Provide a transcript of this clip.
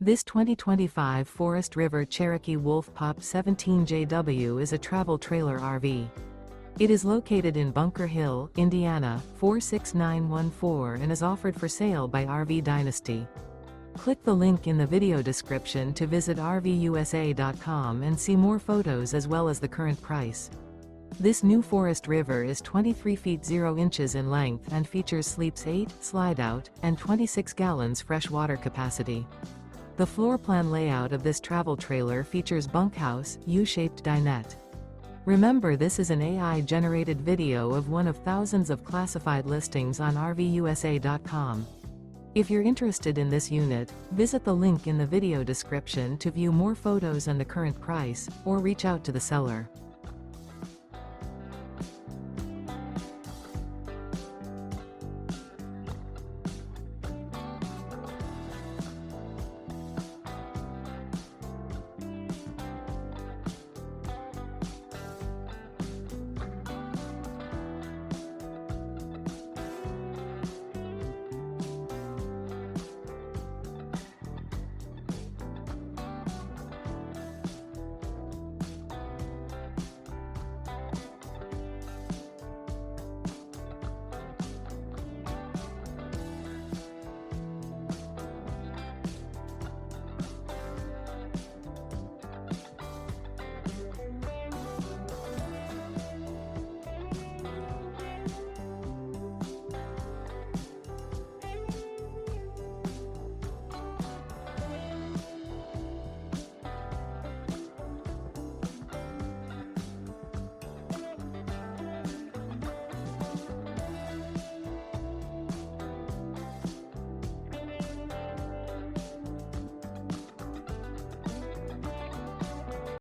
This 2025 Forest River Cherokee Wolf Pup 17JW is a travel trailer RV. It is located in Bunker Hill, Indiana, 46914 and is offered for sale by RV Dynasty. Click the link in the video description to visit RVUSA.com and see more photos as well as the current price. This new Forest River is 23 feet 0 inches in length and features sleeps 8, slide-out, and 26 gallons fresh water capacity. The floor plan layout of this travel trailer features bunkhouse, U-shaped dinette. Remember, this is an AI-generated video of one of thousands of classified listings on RVUSA.com. If you're interested in this unit, visit the link in the video description to view more photos and the current price, or reach out to the seller.